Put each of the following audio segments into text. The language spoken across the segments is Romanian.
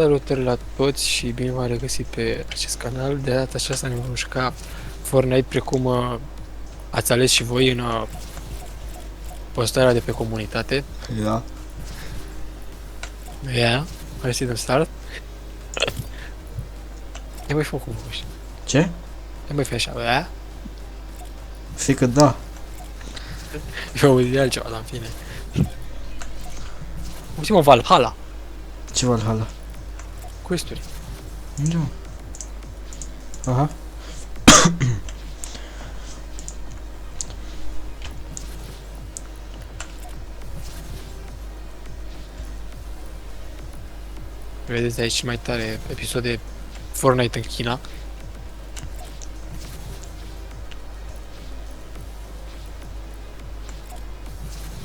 Salutări la toți și bine v-am regăsit pe acest canal. De data aceasta ne vom juca Fortnite precum ați ales și voi în postarea de pe comunitate. Da. Yeah, hai să dăm start. E mai fă cu voi. Ce? E mai fi așa, yeah? Zic că da. Eu auzi de altceva, dar în fine. Uite-mă, Valhalla, Ce Valhalla? questuri. Unde mă? Aha. Vedeți aici mai tare episoade Fortnite în China.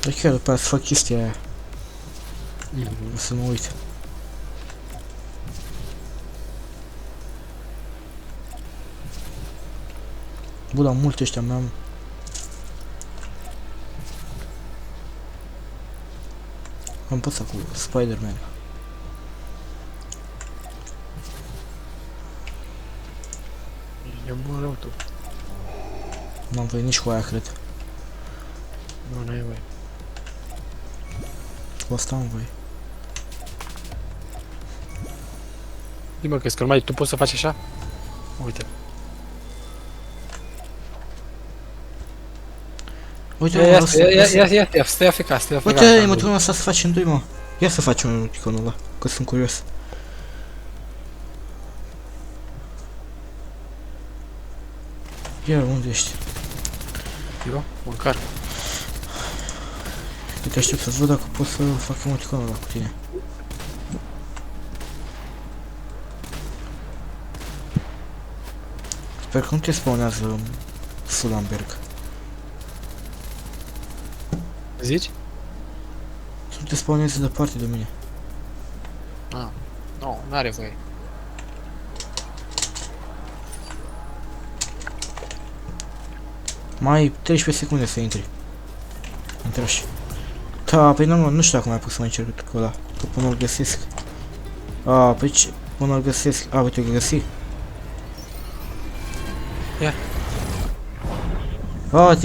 Dar chiar după aia să fac chestia aia. O să mă uit. Bă, dar multe ăștia mi-am... Am pus cu Spider-Man. E bun rău tu. N-am voie nici cu aia, cred. Nu, n-ai voie. Cu asta am voie. Zi-mă, crezi că numai tu poți să faci așa? Uite. Uite, Ia, mă, stai afecat, stai afecat. uite, mă tu asta să facem doi, mă. Ia să facem un iconul ăla, că sunt curios. Iar, unde ești? Eu, măcar. Eu te aștept să-ți văd dacă pot să fac emoticonul ăla cu tine. Sper că nu te spawnează Sulamberg. Zici? Să nu te spawneze departe de mine. Ah, nu, n-are voie. Mai 13 secunde să intri. Intrași. Da, păi nu știu dacă mai pot să mai încerc cu ăla. Că până îl găsesc. A, păi ce? Până îl găsesc. A, uite, îl găsi. Ia. A,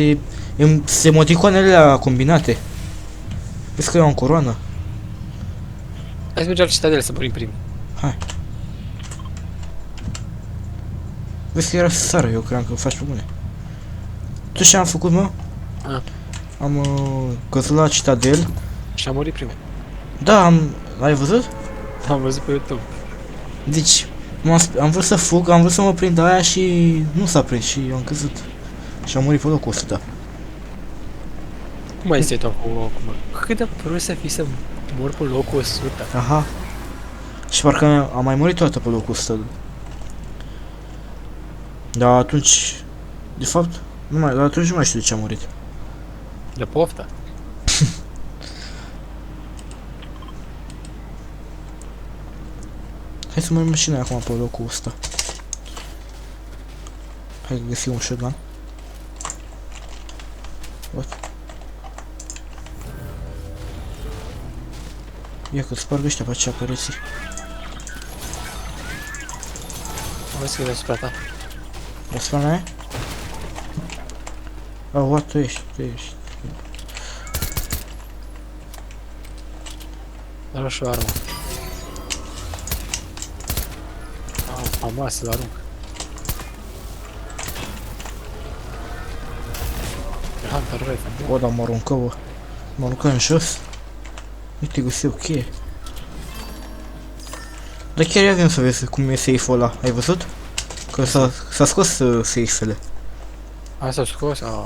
se emoticoanele alea combinate. Vezi că eu am coroană. Hai să mergem la Citadel să murim primii. Hai. Vezi că era să sară, eu cream că faci pe bune. Tu ce am făcut, mă? A. Am căzut la Citadel. Și am murit primii. Da, ai văzut? Am văzut pe YouTube. Deci, am vrut să fug, am vrut să mă prind aia și nu s-a prins și eu am căzut. Și am murit pe locul 100. Cum mai stai tu acum? Cât de prost să fii să mor pe locul 100? Aha. Și parcă am mai murit toată pe locul 100. Dar atunci, de fapt, dar atunci nu mai știu de ce am murit. De poftă. Hai să mergem și noi acum pe locul ăsta. Hai să găsim un shotgun. What? Ia că sparg ăștia pe acea pereții. Vezi că e deasupra ta. Deasupra mea? Oh, what, tu ești. Dar și o armă. Am masă, l-arunc. Hunter Rifle. O, dar mă aruncă, bă. Mă aruncă în jos. Uite, găsi o cheie. Dar chiar ia vin să vezi cum e safe-ul ăla. Ai văzut? Că s-a scos safe-ele. Asta s-a scos? Ah,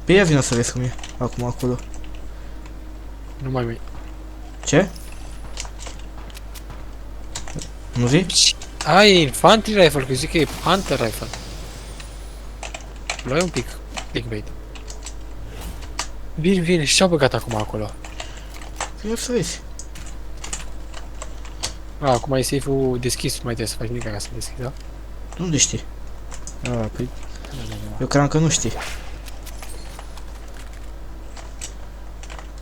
Pe ia vin să vezi cum e. Acum, acolo. nu mai... Ce? Nu vii? Ai, Infantry Rifle, că zic că e Hunter Rifle. Luai un pic clickbait. Vine, și ce-au băgat acum acolo? Ia să vezi. A, acum e safe-ul deschis, nu mai trebuie să faci nimic ca să deschizi, da? Unde știi? A, păi... Eu cream că nu știi.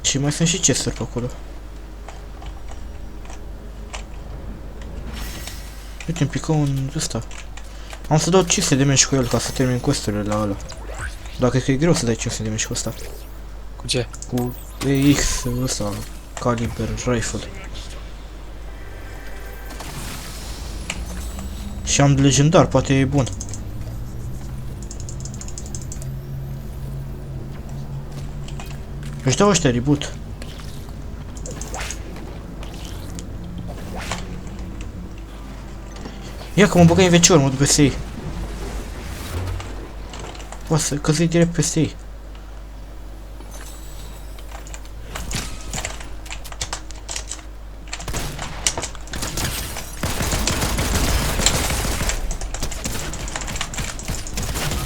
Și mai sunt și chesturi pe acolo. Uite, îmi pică un ăsta. Am să dau 500 de meci cu el ca să termin costurile la ăla. Dacă cred că e greu să dai 500 de meci cu ăsta. Cu ce? Cu EX ăsta, caliber rifle. Și am de legendar, poate e bun. Își dau ăștia reboot. Ia că mă băgai în vecior, mă duc peste ei. Poate să căzui direct peste ei.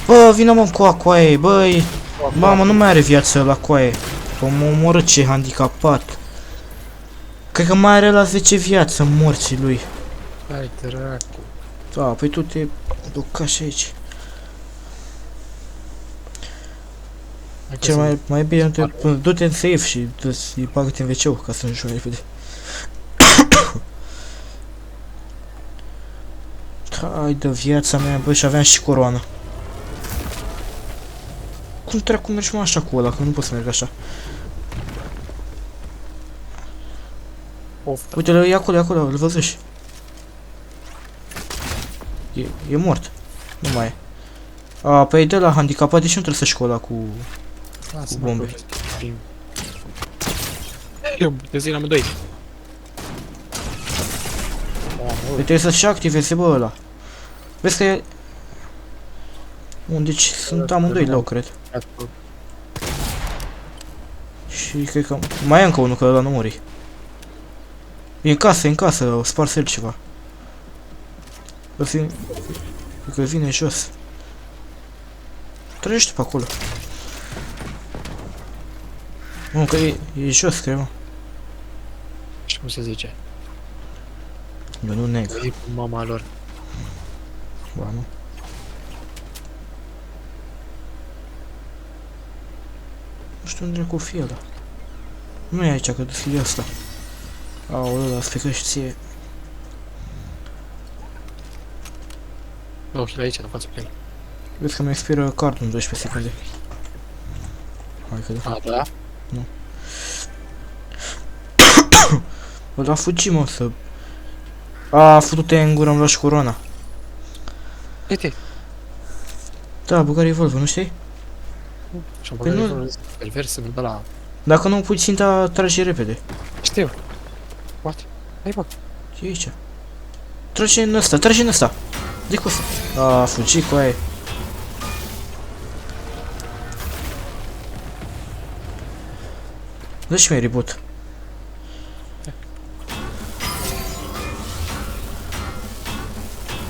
Bă, vină mă cu coaie, băi. Mamă, nu mai are viață la coaie. M-a omorât, ce handicapat. Cred că mai are la 10 viață morții lui. Hai, dracu. Da, păi tu te ducași aici. Hai că Cel mai bine du-te în safe și îi bagă-te în wc ca să nu joci repede. Hai de viața mea, băi, și aveam și coroană. Cum dracu mergi mă așa cu ăla, că nu pot să merg așa. Ofta. Uite, e acolo, e acolo, îl văzuși. E mort. Nu mai e. A, păi de la handicapat, de ce nu trebuie să școala cu Lasă-mă bombe? că prim. Eu găsim amândoi. Păi trebuie să-și activeze, bă, ăla. Vezi că e... Bun, deci sunt amândoi low, cred. Și cred că... Mai e încă unul, că ăla nu muri. E în casă, o spars el ceva. Cred că vine jos. Trăiește pe acolo. Mă, că e jos, cred, mă. Și cum se zice? Eu nu neg. E cu mama lor. Ba, nu. Nu știu unde cu fie ăla. Nu e aici, că deschide asta. Aoleu, asta că și ție. Nu, e aici, în fața plin. Vezi că mi expiră cardul în 12 secunde. Hai că da. A, da? Bă, dar fugi, mă, să... A, futu-te în gură, îmi lași corona. Uite. Da, băga revolver, nu știi? Și-am Păi băgat nu- revolverul pervers să de la... Dacă nu pui ținta, trage repede. Știu. What? Hai, bă. Ce e aici? Trage în ăsta, trage în ăsta. De cu ăsta. A, fugi cu aia. Dă-și mie reboot.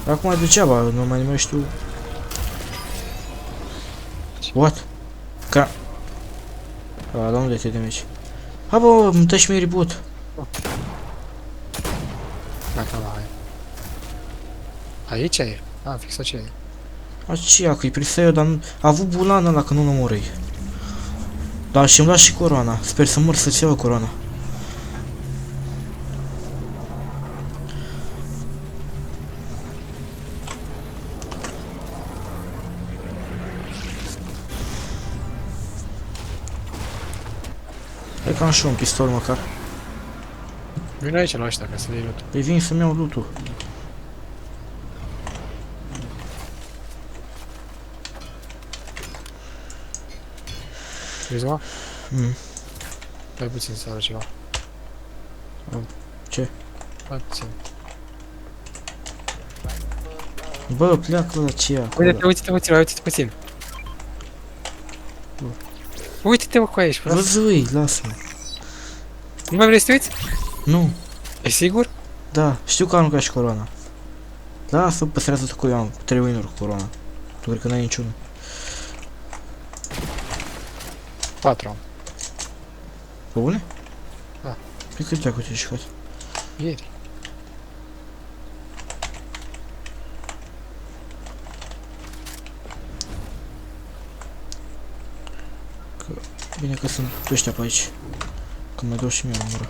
Acum degeaba, nu mai știu. What? Ca... A, dar unde te damage? Ha, bă, îmi dă și mie reboot. Gata, la aia. Aici e. A, fix aceea e. Aceea, că-i prisă eu, dar nu... A avut bulan ăla, că nu-l omorâi. Dar și-mi lua și coroana. Sper să mor să-ți iau coroana. Hai că am și eu un pistol măcar. Vine aici la ăștia ca să le iei loot. Păi vin să-mi iau loot-ul. Vezi, mă? Mm. Dai puțin să arăt ceva. Ce? Hai puțin. Bă, pleacă la ce Uite-te, uite-te puțin, uite-te puțin. Uite-te, mă, cu aici, frate. Văzui, lasă-mă. Nu mai vrei să te uiți? Nu, E sigur? da, știu că am ca și coroana. Lasă, păstrează-te cu eu, am 3 win-uri cu coroana. Tu cred că n-ai niciunul. 4 am. Pe bune? Da. Pe cât dracu te-ai jucat? Ieri. Bine că sunt ăștia pe aici. Că mai dau și mie o mură.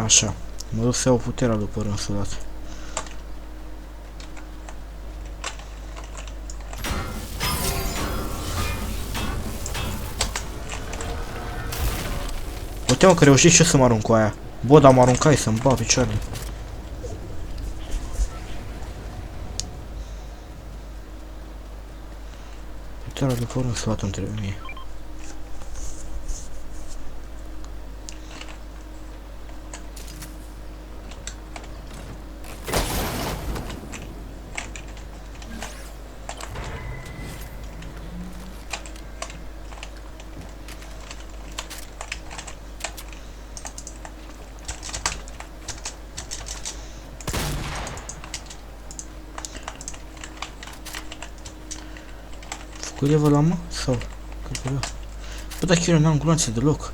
Așa. Mă duc să iau puterea după rânsul dat. Uite-mă că reușit și eu să mă arunc cu aia. Bă, dar mă aruncai să-mi bat picioarele. Puterea după rânsul dat îmi trebuie mie. Cu level am, mă? Sau? Cred că da. Bă, dar chiar n-am gloanțe deloc.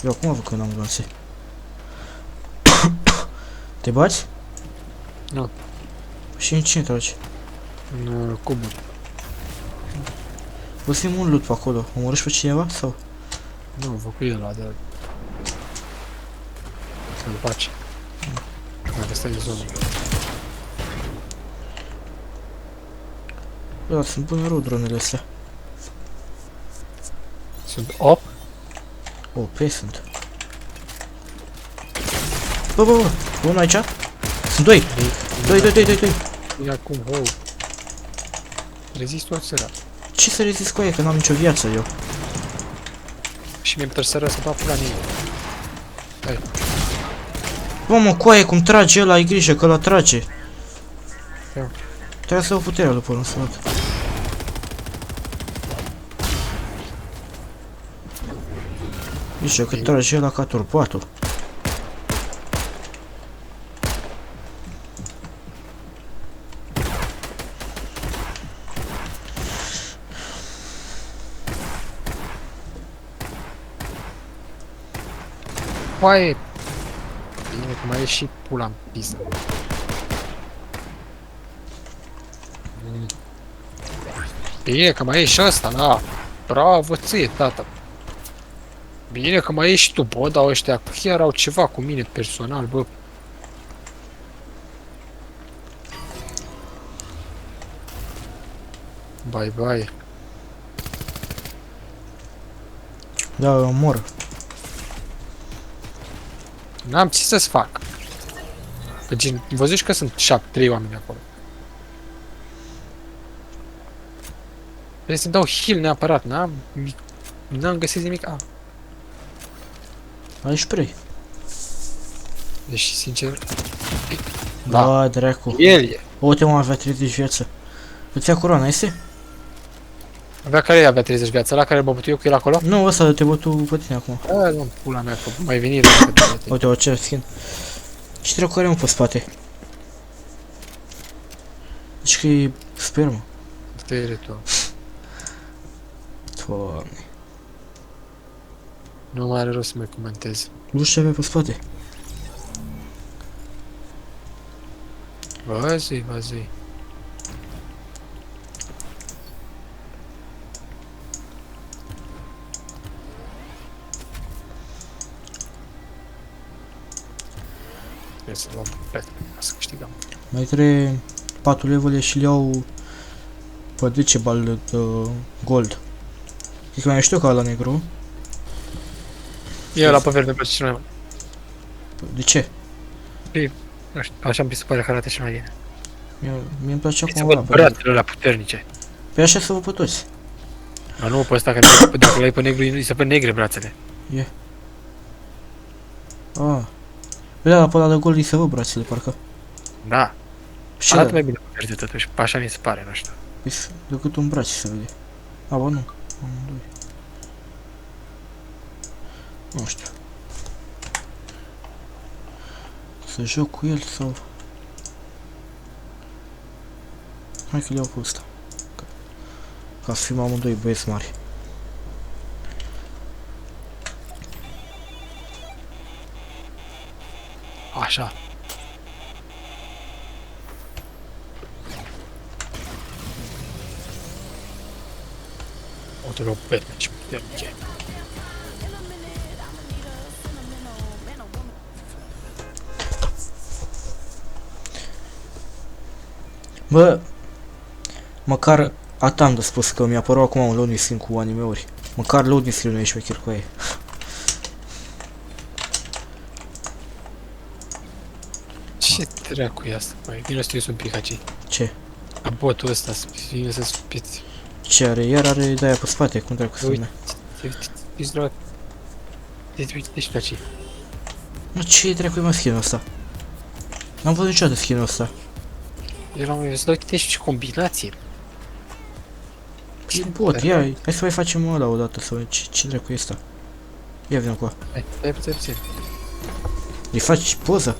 Eu acum văd că n-am gloanțe. Te bați? Nu. Și în cine tragi? În cuburi. Vă simt un loot pe acolo. Omorâși pe cineva? Sau? Nu, vă cu el ăla, dar... Să-l faci. Dacă stai în zonă. Bă, dar sunt bune rău dronele astea. Sunt 8. O, pe sunt. Bă, unul aici? Sunt doi! Doi. E acum, oh. Rezist o țăra. Ce să rezist cu aia, că n-am nicio viață eu. Și mi-e tărsără să dau pula nimeni. Hai. Bă, mă, coaie, cum trage ăla, ai grijă că ăla trage. Ia. Trebuie să o puterea după un sunat. Grijă că trage ăla ca turbatul. Coaie! Bine că mai e și pula în piză. Bine că mai e și ăsta, da. Bravo ție, tata. Bine că mai e și tu, bă, dar ăștia chiar au ceva cu mine personal, bă. Bye. Da, eu mor. N-am ce să-ți fac. Că gen, văzuși că sunt 3 oameni acolo. Trebuie să-mi dau heal neapărat, n-am găsit nimic. Ai spray. Deci, sincer... Da, dracu. El e. Uite, mă, avea 30 viață. Îți ia coroana, este? Avea care avea 30 viață, ăla care m-a bătut eu cu el acolo? Nu, ăsta te bătu pe tine acum. Nu, pula mea, că mai venit de Uite, o cer skin. Ce dracu are, mă, pe spate? Deci că e spermă. Te retu. Doamne. Nu mai are rost să mai comentez. Nu știu ce avea pe spate. Vă zi. Trebuie să luăm complet, ca să câștigăm. Mai trebuie 4 levele și le iau pe decibal de gold. Zic că mai știu ca la negru. E ăla pe verde, îmi place cel mai mult. De ce? Nu știu, așa mi se pare că arată cel mai bine. Mie îmi place Să acum văd brațele alea puternice. Pe așa să vă pe toți. Dar nu pe ăsta, că dacă l-ai pe negru, îi se văd negre brațele. Ah. Bă, pe ăla de gold îi se văd brațele, parcă. Da. Și Arată mai bine pe verde totuși, așa mi se pare, nu știu. decât un braț se vede. A, bă, nu. Amândoi. Nu știu. Să joc cu el sau... Hai că le iau pe ăsta. Ca să fim amândoi băieți mari. Așa. O te luau puternici, puternice. Bă, măcar atât am de spus că mi-a apărut acum un loading screen cu anime-uri. Măcar loading screen-ul e șmecher cu aia. Ce dracu e asta, băi? Vino să te uiți un pic aici. Ce? A botul ăsta, vine să spiți. Ce are? Iar are de-aia pe spate, cum dracu să Uite, vine? uite, dracu. Uite și pe aici. Mă, ce dracu e mă skin-ul ăsta? N-am văzut niciodată skin-ul ăsta. Eu l-am văzut, uite și ce combinație. E bot, ia, hai să mai facem ăla odată, să vedem ce dracu e ăsta. Ia vină cu a. Hai puțin. Îi faci poză?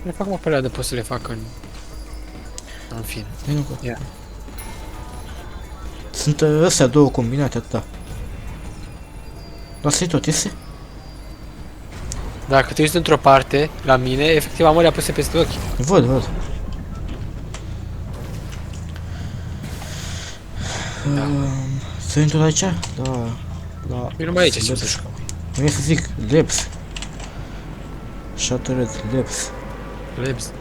Le fac mă pe alea de pot să le fac în film. Vină cu a. Ia. Sunt astea două combinate atâta. Lasă-i tot, iese? Dacă te uiți într-o parte, la mine, efectiv am alea puse peste ochi. Văd. Da. Să intru aici? Da. La... Eu numai aici știu să jucăm. Vreau să zic Labs. Shattered Labs. Lebs.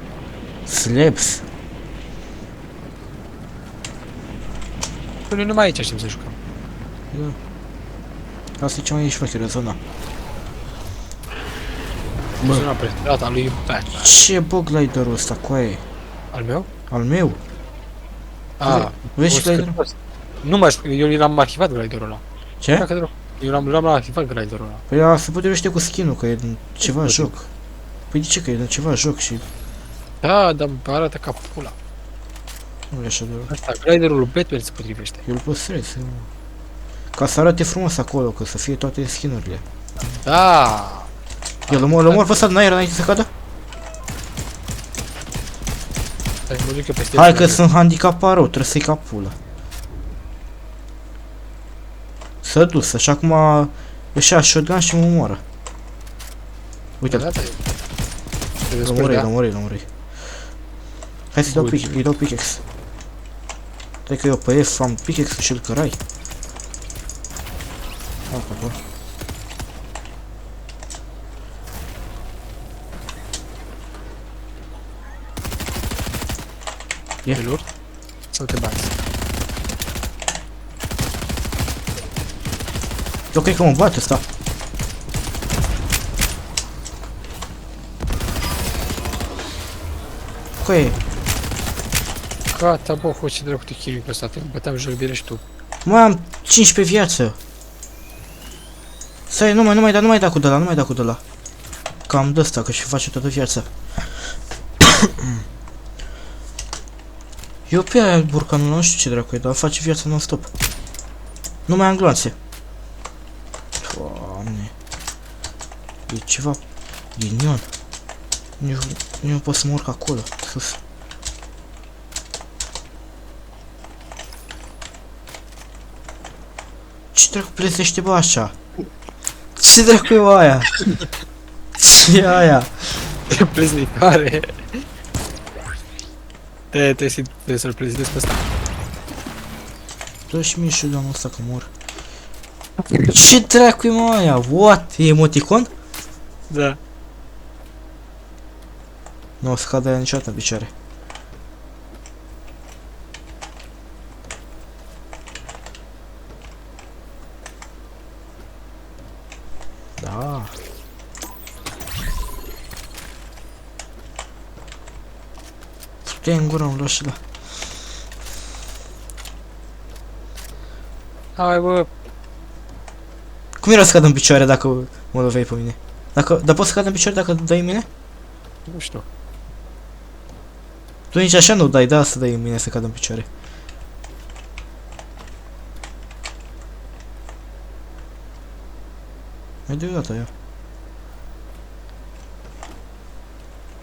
Slabs. Păi noi numai aici știm să jucăm. Da. Asta e cea mai șmecheră zona. Zona preferată a lui Batman. Ce bug gliderul ăsta cu aia? Al meu? Al meu? A, Vezi și gliderul? Nu mai știu, eu l-am arhivat gliderul ăla. Ce? Dacă dracu. Eu l-am arhivat gliderul ăla. Păi a, se potrivește cu skin-ul, că e din ceva joc. Păi de ce că e din ceva joc și... Da, dar arată ca pula. Nu e așa de rău. Asta, gliderul lui Batman se potrivește. Eu îl păstrez. Ca să arate frumos acolo, că să fie toate skin-urile. Da. Eu îl omor pe ăsta din aer înainte să cadă? Hai, mă duc eu peste Hai el. că sunt handicapat rău, trebuie să-i cap pula. S-a dus, așa acum își ia shotgun și mă omoară. Uite-l, Da, da. l-omori. Hai să-i dau pick, îi dau pickaxe. Stai că eu pe F am pickaxe și îl cărai. Acolo. E lor? Sau te bați? Eu cred că mă bate ăsta. Coe, Gata, bă, fă ce dracu te chinui pe ăsta, te băteam jălbire și tu. mai am 15 viață. Stai, nu mai da cu de la. Cam de ăsta, că și face toată viața. Eu pe aia burcanul, nu știu ce dracu e, dar face viața non-stop. Nu mai am gloanțe. Doamne. E ceva ghinion. Nu pot să mă urc acolo, sus. Ce dracu plesește bă așa? Ce dracu e aia? Ce e aia? E pleznicare. Trebuie să-l pleznesc pe ăsta. Dă și mie și doamnul ăsta că mor. Ce dracu e mă aia? What? E emoticon? Da. Nu o să cadă aia niciodată în picioare. Da. Putea în gură un loșile. Hai, bă. Cum era să cad în picioare dacă mă loveai pe mine? Dar poți să cad în picioare dacă dai în mine? Nu știu. Tu nici așa nu dai, da, să dai în mine să cad în picioare. Mai de o dată, ia.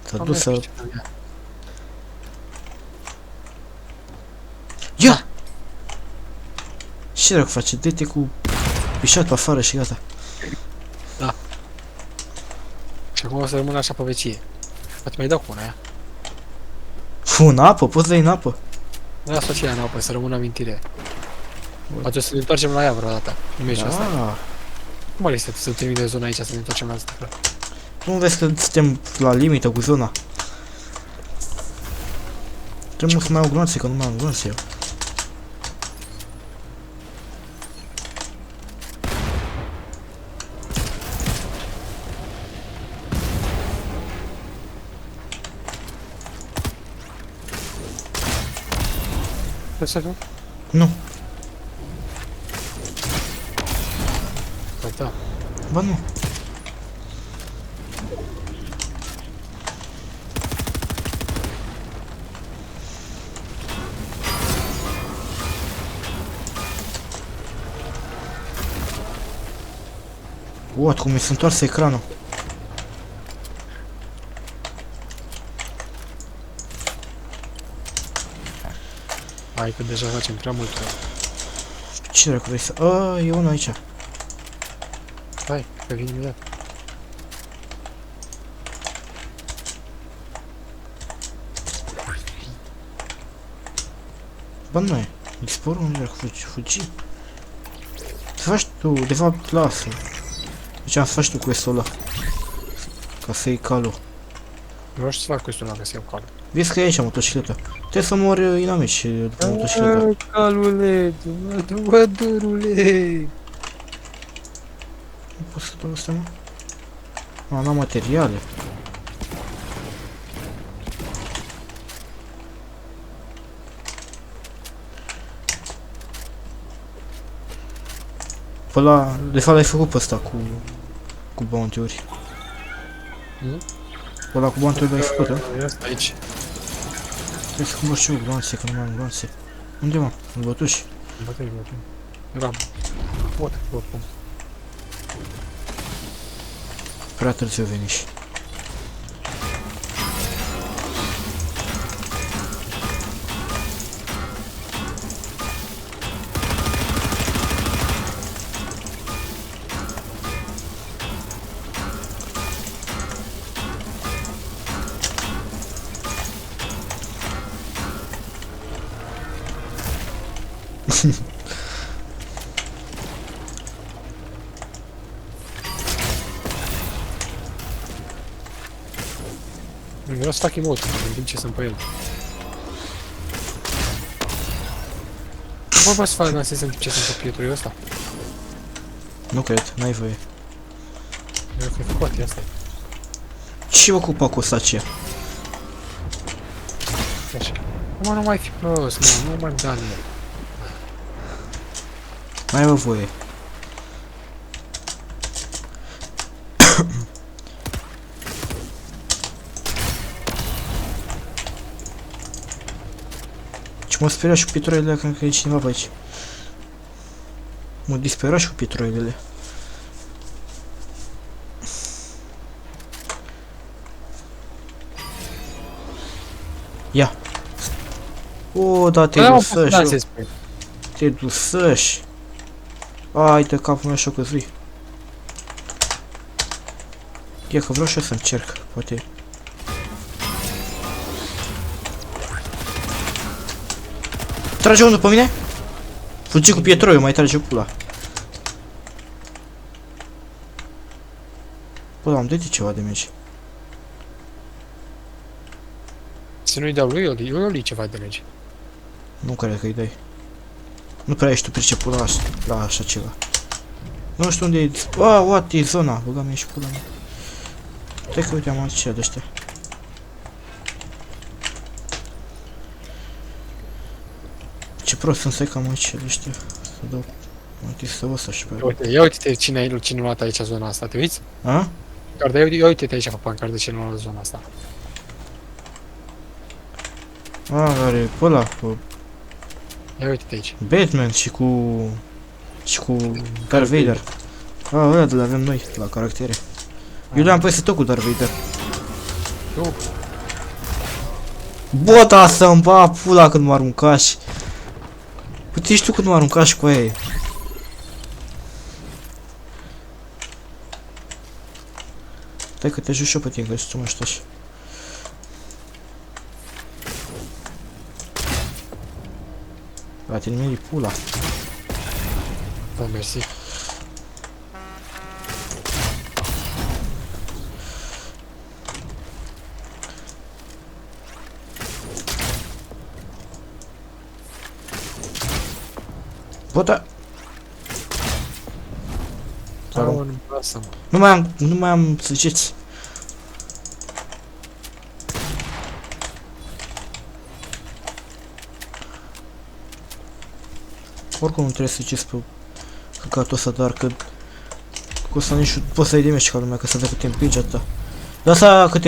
S-a dus să... Ia! Ce dracu face? Dă-te cu pișat pe afară și gata. Și acum o să rămân așa pe vecie. Poate mai dau cu una aia. În apă? Poți să-i în apă? Da, soția în apă, să rămână amintire. Poate o să ne întoarcem la ea vreodată. Nu mergi asta. Da. Cum ar este să termine zona aici, să ne întoarcem la asta? Nu vezi că suntem la limită cu zona? Trebuie să mai au glonțe, că nu mai am glonțe eu. Ce să fac? Nu. Păi da. Ba nu. What, cum mi s-a întors ecranul. Hai că deja facem prea mult. Ce dracu vrei să... A, e unul aici. Hai, că vin imediat. Ba nu e. Dispărul unde dracu fugi. Să faci tu, de fapt, lasă. Deci am să faci tu quest-ul ăla. Ca să iei calul. Vreau să fac quest-ul ăla, că să iau calul. Vezi că e aici motocicleta. Trebuie să mori inamici după motocicleta. Calule, mădurule. Nu pot să dau astea, mă? N-am materiale. Pă la... De fapt l-ai făcut pe ăsta cu bounty-uri. Pă la cu bounty-uri l-ai făcut, da? E asta aici. Trebuie să cumpăr și eu glanțe, că nu mai am glanțe. Unde, mă? În bătuși? Bătăi. Era... Pot, oricum. Prea târziu veniși. Vreau să fac emote, în timp ce sunt pe el. Nu poți să fac dansez în timp ce sunt pe pietrul ăsta? Nu cred, n-ai voie. Eu cred că poate, asta e. Ce ocupa cu ăsta aceea? Așa. Mă, nu mai fi prost, mă, nu mai da în el. N-ai o voie. Ce mă speria și cu pietroilele, cred că e cineva pe aici. Mă dispera și cu pietroilele. Ia. O, da, te dusăși. Te dusăși. Ai de capul meu și-o căzui. Ia că vreau și eu să încerc, poate. Trage unul pe mine? Fugi cu pietroiul, mai trage pula. Bă, am dat ceva de meci. Să nu-i dau lui Oli ceva de lege. Nu cred că îi dai. Nu prea ești tu priceput la așa ceva. Nu știu unde e... what, e zona. Băga-mi și pula mea. Stai că uite, am aici de ăștia. Ce prost sunt, stai că am aici de ăștia. Să dau... Uite, să văd așa pe... Uite, ia uite-te cine a luat aici zona asta, te uiți? A? Ia uite-te aici pe pancardă cine a luat zona asta. Are pe ăla, cu Ia uite-te aici. Batman și cu Darth Vader. Ăla de avem noi, la caractere. Eu le-am păstrat tot cu Darth Vader. Nu. Bă, da să-mi ba pula când mă aruncași. Uite, știu când mă aruncași cu aia. Stai că te ajut și eu pe tine, că tu mă știi. La tine mi-e pula. Da, mersi. Bă, da. Sau nu lasă, mă. Nu mai am săgeți. Oricum nu trebuie să ziceți pe căcatul ăsta, dar că o să nici poți să-i damage ca lumea, că să dă că te împinge atâta. Dar asta că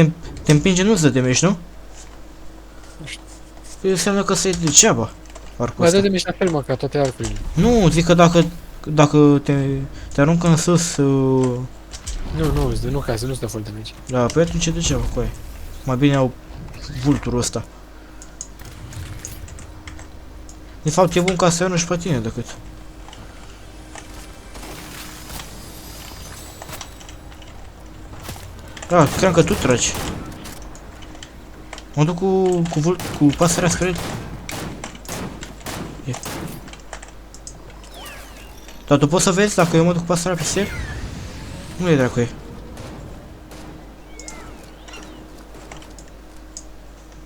te împinge nu-ți dă damage, nu? Nu știu. Păi înseamnă că să-i degeaba arcul Mai ăsta. dă de mici la fel, mă, ca toate arcurile. Nu, zic că dacă te aruncă în sus, Nu, nu, ca să nu-ți dă full damage. da, păi atunci e degeaba cu aia. Mai bine au vulturul ăsta. De fapt e bun ca să ia și pe tine decât. Da, cred că tu tragi. Mă duc cu pasărea spre el. E. Dar tu poți să vezi dacă eu mă duc cu pasărea peste el? Nu e dracu e.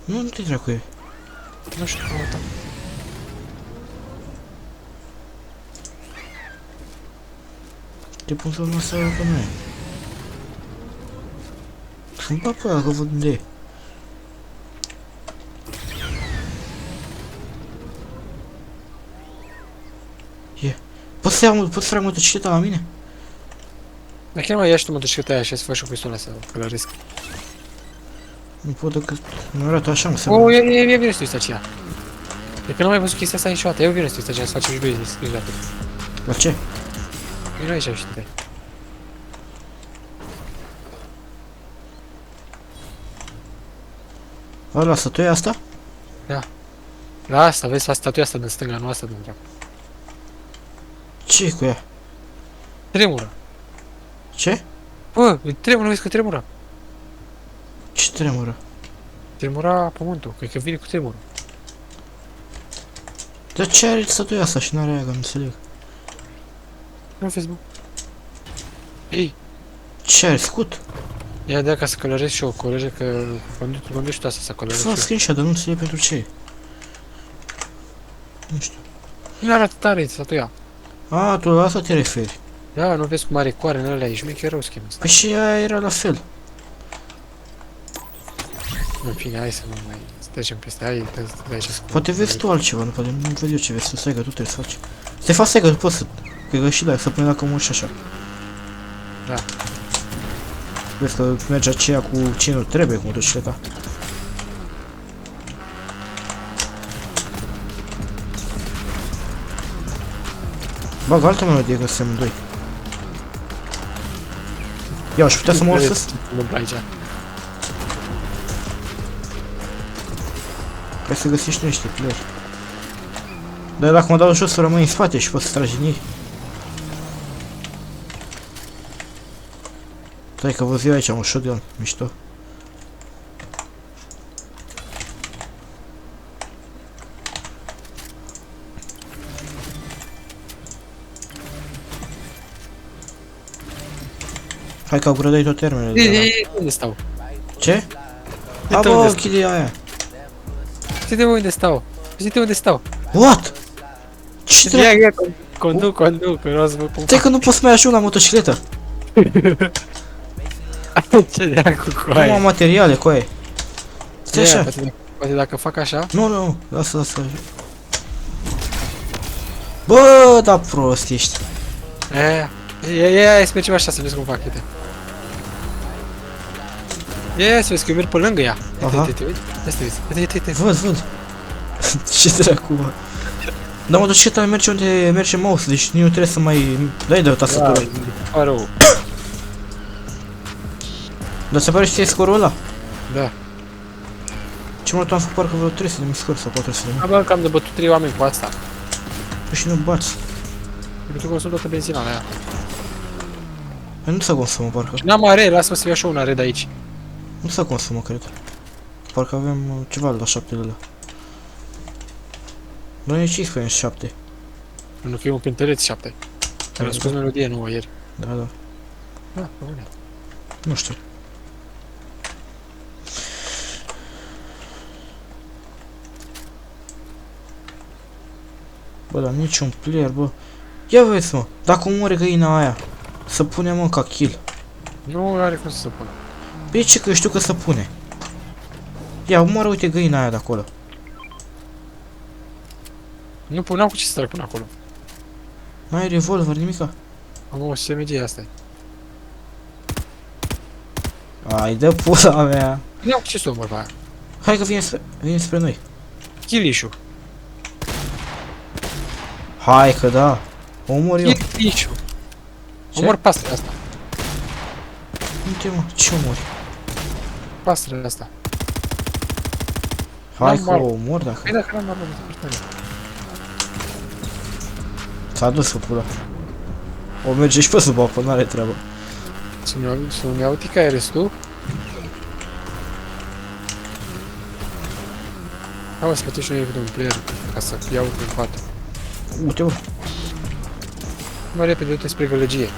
Nu te dracu e. Nu știu cum arată. Te pun să mă seara că nu e. Sunt pe acolo, că văd unde e. E. Poți să trag motocicleta la mine? Dar chiar mai ia și tu motocicleta aia și să faci și o pistola să călăresc. Nu pot decât... Nu arată așa, mă se O, e bine să tu aceea. E că n-am mai văzut chestia asta niciodată. Eu bine să tu aceea să facem și business. La ce? Vino aici și te. Ăla, statuia asta? La asta, vezi, la statuia asta din stânga, nu asta din dreapta. Ce e cu ea? Tremură. Ce? Bă, tremură, vezi că tremură. Ce tremură? Tremura pământul, cred că vine cu tremură. Dar ce are statuia asta și n-are aia, că nu înțeleg. Nu vezi, bă. Ei, Ce are, scut? ia de ca să călăresc și eu, colege, că conduci tu asta să călăresc Fă și eu. screenshot, dar nu înțeleg pentru ce. Nu știu. Nu arată tare statuia. A, tu la asta te referi. Da, nu vezi cum are coare în alea, ești mic rău schema asta. Păi și ea era la fel. În fine, hai să nu mai trecem peste, hai să dai ce scurt. Poate vezi tu altceva, nu poate nu văd eu ce vezi tu, stai că tu trebuie să faci. Să te faci, stai că tu poți să... Cred că și la să pune dacă mă și așa. Da. Vezi că merge aceea cu ce nu trebuie cu motocicleta. Bag altă melodie că suntem doi. Ia, aș putea să mă urc sus? Nu aici. Hai să găsești niște playeri. Dar dacă mă dau jos să rămâi în spate și poți să tragi în ei. Stai că văd eu aici, am un shotgun, mișto. Hai că upgradai tot termenele de ăla. Unde stau? Ce? Uite A, bă, unde chilia aia. Uite unde stau. Uite unde stau. What? Ce trebuie? Ia, conduc, că nu o să vă pun. Stai că nu pot să mai ajung la motocicletă. Ce dracu cu Nu am aia. materiale cu aia. Stai așa. Poate dacă fac așa. Nu, lasă. Bă, da prost ești. Ia, să mergem așa să vezi cum fac, uite. Ia, să vezi că eu merg pe lângă ea. Aha. Uite. Văd. Ce dracu, mă. Dar motocicleta merge unde merge mouse, deci nu trebuie să mai dai de o tastatură. Da, rău. Dar se pare și ție scorul ăla? Da. Ce mă, am făcut parcă vreo 300 de mii scor sau 400 de mii. Bă, că am de bătut 3 oameni cu asta. Păi și nu bați. Pentru că consum toată benzina la ea. Păi nu se consumă, parcă. N-am are, lasă-mă să iau și eu una red aici. Nu se consumă, cred. Parcă avem ceva la 7 de ăla. Noi e 15 7. Nu că e un cântăreț 7. Am scos melodie nouă ieri. Da. Da, bune. Nu știu. Bă, dar niciun player, bă. Ia vezi, mă, dacă omori găina aia, să punem, mă, ca kill. Nu are cum să se pună. Păi ce că știu că se pune. Ia, omoară, uite găina aia de acolo. Nu puneam cu ce să trag până acolo. N-ai revolver, nimica? Am o SMG asta. Ai, dă pula mea. Nu am cu ce să omor pe aia. Hai că vine spre noi. Kill-issue. Hai că da. Omor eu. Kill-issue. Ce? Omor pasărea asta. Uite, mă, ce omori? Pasărea asta. Hai N-am că armă. o omor dacă... Păi dacă n-am armă, S-a dus cu pula. O merge și pe sub apă, n-are treabă. să-mi iau tica, eres tu? Hai mă, să plătești și eu un player ca să iau în față. Uite, bă. Mai repede, du-te spre gălăgie.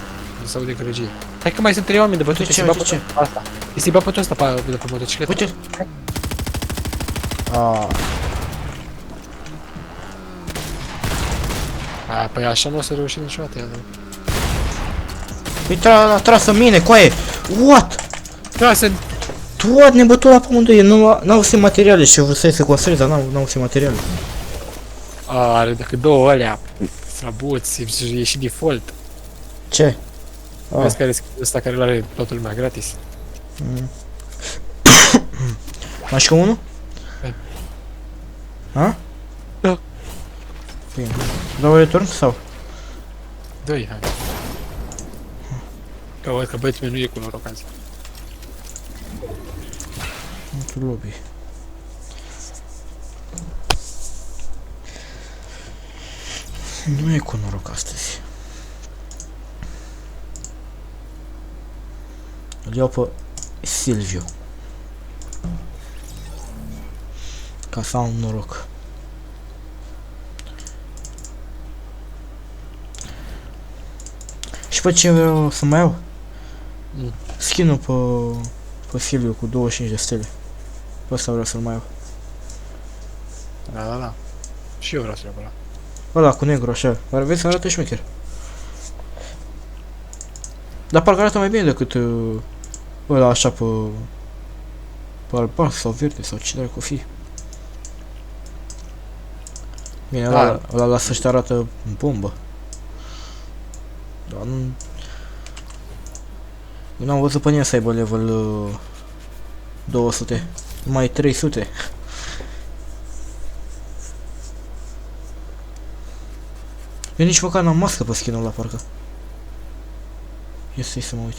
Nu se aude gălăgie. Hai că mai sunt 3 oameni de bătut, Uite ce, să-i bag uite pe asta. Să-i bag pe ăsta de pe motocicletă. Uite. Aaaa. A, păi așa nu o să reușim niciodată, ia, Păi a tras în mine, coaie. What? da, să... What, ne bătu la pământul ei, n-au se materiale și eu vrei să construiesc, dar n-au se materiale. Are decât două alea. Frabuți, e și default. Ce? Vezi care e ăsta care l-are toată lumea gratis. Mai și unul? Da. Ha? Da. Bine. Dau return sau? Dă-i, hai. Că văd că Batman nu e cu noroc azi. Într-un lobby. Nu e cu noroc astăzi. Îl iau pe Silviu. Ca să am noroc. Și pe ce vreau să mai iau? Skin-ul pe Silviu cu 25 de stele. Pe ăsta vreau să-l mai iau. Da. Și eu vreau să le iau ăla. Ăla cu negru așa. Dar vezi, arată șmecher. Dar parcă arată mai bine decât ăla așa pe albastru sau verde sau ce dracu fi. Bine, Da. ăla la sfârșit arată bombă. Dar nu... Eu n-am văzut pe nimeni să aibă level 200. Numai 300. Eu nici măcar n-am mască pe skin-ul ăla, parcă. Ia să mă uit.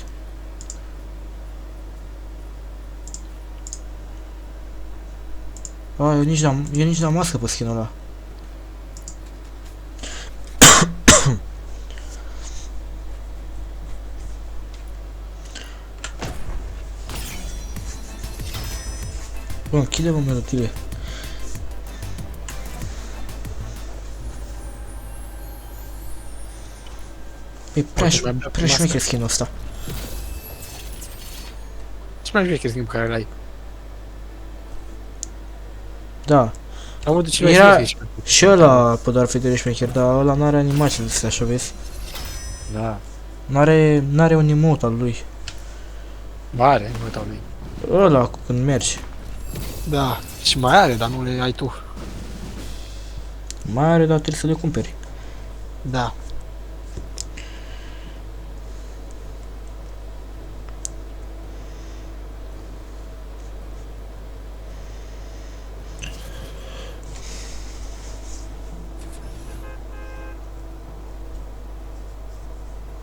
A, eu nici n-am mască pe skin-ul ăla. Bă, închide-mă melodile. E prea șmecher skin-ul ăsta. Ce mai șmecher schimb care l-ai? Da. Am văzut ce mai Era șmecher. și ăla pe doar fetele șmecher, dar ăla n-are animații de astea, așa vezi? Da. N-are un emote al lui. Are, nu uitau lui. Ăla când mergi. Da. Și mai are, dar nu le ai tu. Mai are, dar trebuie să le cumperi. Da.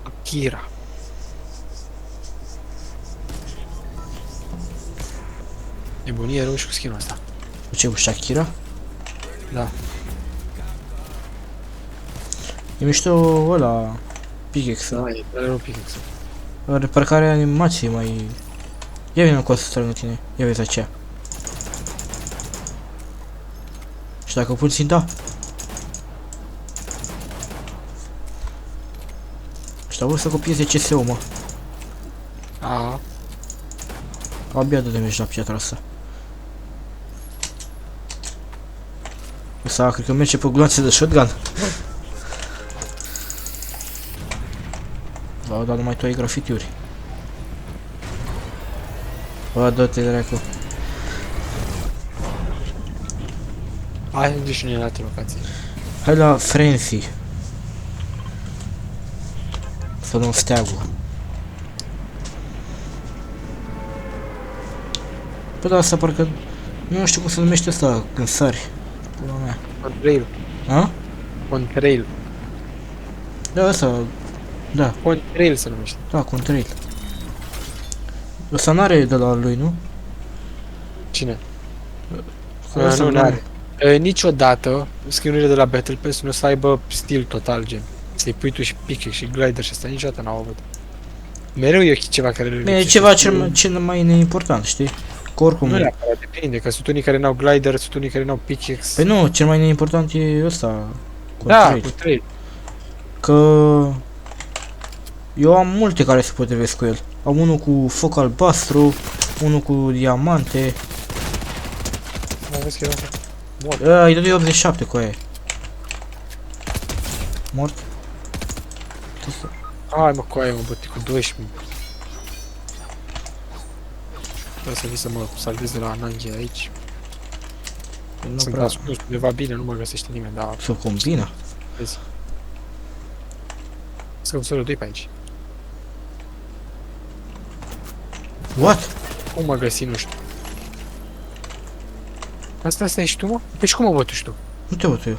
Akira. Nebunie rău și cu skin-ul ăsta. Cu ce, cu Shakira? Da. E mișto ăla... Pickaxe. Da, e tare rău pickaxe. Are parcă are animații mai... Ia vină cu asta lângă tine. Ia vezi aceea. Și dacă pun ținta... Ăștia vor să copieze CSU, mă. A. Abia de mergi la piatra asta. Ăsta cred că merge pe gloanțe de shotgun. Bă, dar numai tu ai grafitiuri. Bă, dă-te dracu. Hai să și noi în alte locații. Hai la Frenzy. Să luăm steagul. Bă, dar asta parcă... Nu știu cum se numește asta când sari. Pula mea. Contrail. A? Contrail. Da, asta... Da, Contrail se numește. da, contrail. Ăsta n-are de la lui, nu? Cine? Ăsta Nu are. Niciodată skin-urile de la Battle Pass nu o să aibă stil total, gen. Să-i pui tu și pickaxe și glider și asta, niciodată n-au avut. Mereu e ceva care le E lipsește. ceva cel mai neimportant, știi? Că oricum... Nu neapărat, depinde, că sunt unii care n-au glider, sunt unii care n-au pickaxe. Păi nu, cel mai neimportant e ăsta. Da, Contrail. cu 3. Că... Eu am multe care se potrivesc cu el. Am unul cu foc albastru, unul cu diamante. Mai vezi că era asta? Mort. Îi dă 87 cu aia. Mort? Hai mă, cu aia mă băti cu 12. Vreau să vii să mă salvez de la Ananghe aici. Nu Sunt prea. ascuns undeva bine, nu mă găsește nimeni, dar Să combină. vezi. Sunt solo 2 pe aici. What? Cum mă găsi, nu știu. Asta ești tu, mă? Păi și cum mă bătuși tu? Nu te văd eu.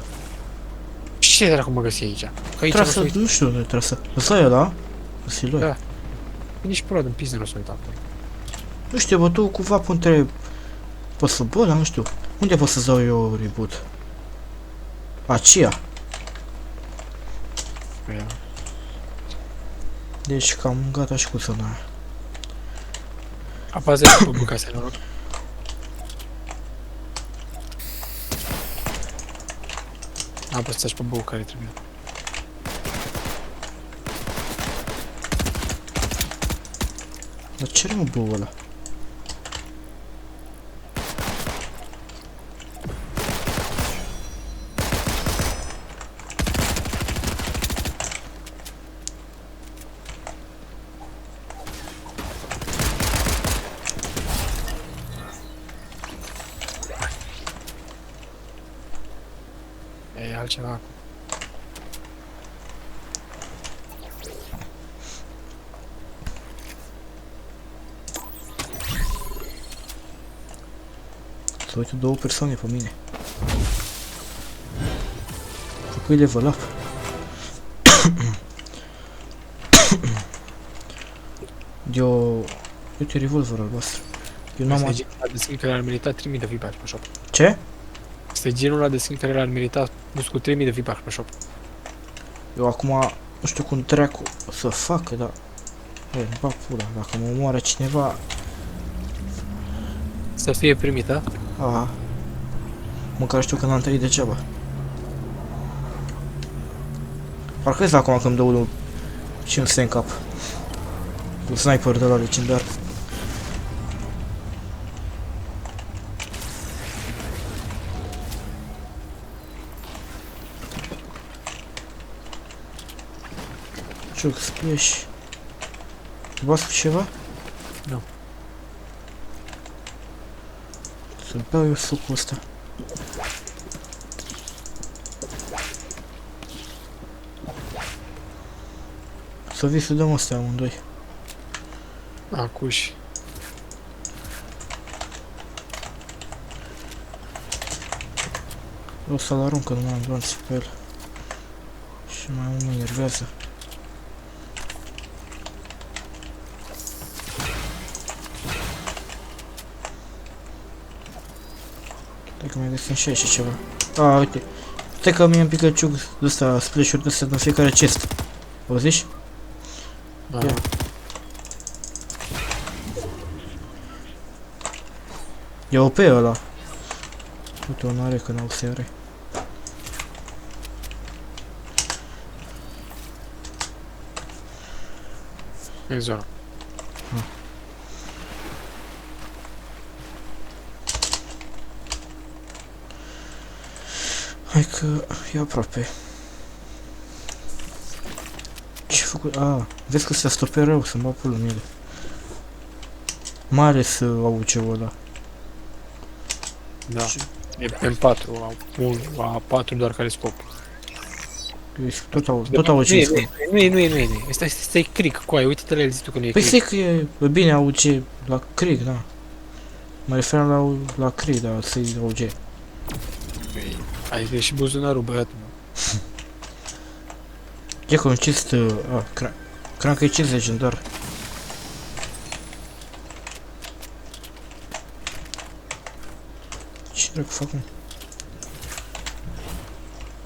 Și ce dracu mă găsi aici? Că aici Trasă, nu se nu știu unde e trasă. Ăsta e ăla? Ăsta e lui. Da. nici pe ăla din piză nu se uita acolo. Nu știu, bă, tu cumva punte... Poți să bă, dar nu știu. Unde pot să-ți dau eu reboot? Aceea. Păi, Deci cam gata și cu zona aia. apasă și pe buca să noroc. Apăsați pe buca care trebuie. Dar ce are mă băul ăla? E altceva. Să uite două persoane pe mine. Făcui level up. Eu... Uite revolver albastru. Eu n-am... Asta e genul ăla de skin care ar merita 3000 de V-Bucks pe shop. Ce? Asta e genul ăla de skin care ar merita plus cu 3000 de V-Bucks pe shop. Eu acum nu știu cum dracu să facă, dar... Băi, îmi bag pula, dacă mă omoară cineva... Să fie primit, da? A, măcar știu că n-am trăit degeaba. Parcă vezi acum că îmi dă unul și un stai în cap. Un sniper de la legendar. Joc splash. V-ați ceva? Nu. Să-mi beau eu sucul ăsta. Să vii să dăm astea amândoi. Acuși. O să-l arunc că nu mai am glanțe pe el. Și mai mă enervează. Stai că mai găsim și aici ceva. A, uite. Stai că mie-mi pică ciug de ăsta, splash-uri de astea în fiecare chest. Auziși? Da. Ia. E OP ăla. Uite, o n-are că n-au se are. E zona. Hai că e aproape. Ce făcut? A, vezi că se stope rău, să-mi bag pula în ele. Mare să AUG-ul ăla. Da. E M4, A4 doar care scop. Tot AUG. Nu e. Asta e Krieg, coaie, uite-te la el, zici tu că nu e Păi Krieg. zic că e bine AUG la Krieg, da. Mă referam la Krieg, da, să-i AUG. Păi, ai și buzunarul, băiatul meu. E că un cist, cream că e cist legendar. Ce dracu fac, mă?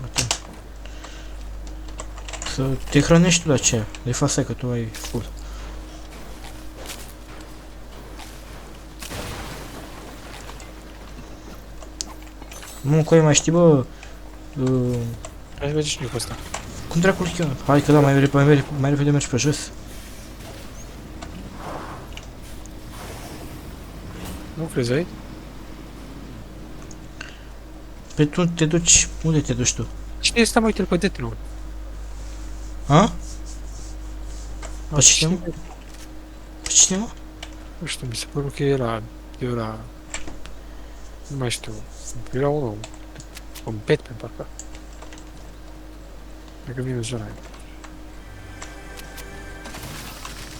Atent. Să te hrănești tu la aceea. De fapt, stai că tu ai full. Mă, coi mai știi, bă? Hai să mergi și noi cu ăsta. Cum dracu-l cheamă? Hai că da, mai repede mergi pe jos. Nu crezi, ai? Pe tu te duci, unde te duci tu? Cine este, mă, uite-l pe Deathnote? A? Pe cine, mă? Pe cine, mă? Nu știu, mi se pare că era... Nu mai știu. Era unul... Un Batman, parcă. Dacă vine în zona aia.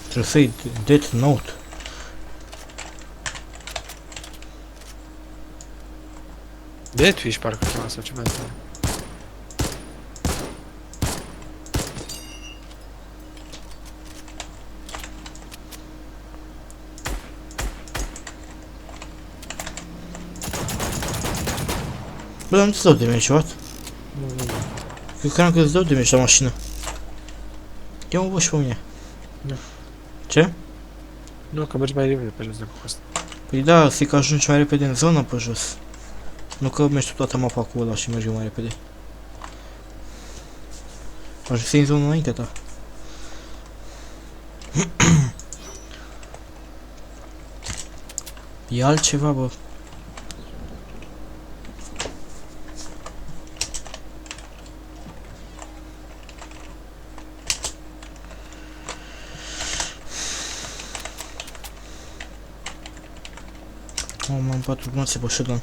Trebuie să-i Death Note. Deathwish, parcă chema sau ceva de asta. Bă, dar nu-ți dau damage, what? Nu. Eu cream că îți dau damage la mașină. Ia-mă bă și pe mine. Nu. Ce? Nu, că mergi mai repede pe jos decât cu asta. Păi da, să-i că ajungi mai repede în zonă pe jos. Nu că mergi tu toată mapa cu ăla și mergi mai repede. Ajungi în zonă înaintea ta. E altceva, bă. Am 4 gnoțe pe shotgun.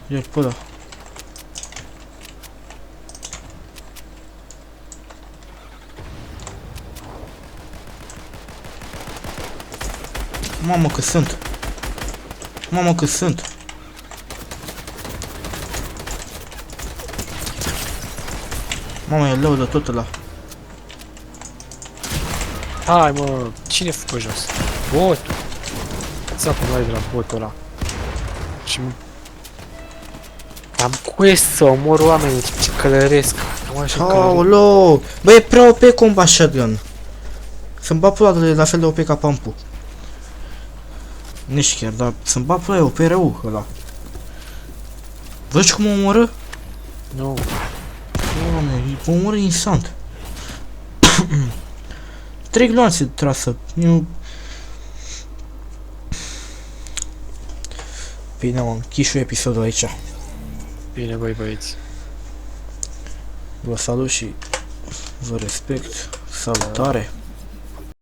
Ia pe ăla. Mamă că sunt. Mamă că sunt. Mamă, e lău de tot ăla. Hai, mă, cine fă pe jos? Botul. Țapă mai de la botul ăla. Și... Am quest să omor oamenii, ce călăresc. Am așa călăresc. Aoleu! Bă, e prea OP combat shotgun. Să-mi bag pula de la fel de OP ca pampu. Nici chiar, dar să-mi bag pula, e OP rău ăla. Văd cum mă omoră? Nu. Doamne, mă omoră instant. 3 gloanțe trasă. Eu... Bine, mă, închis episodul aici. Bine, băi, băieți. Vă salut și vă respect. Salutare!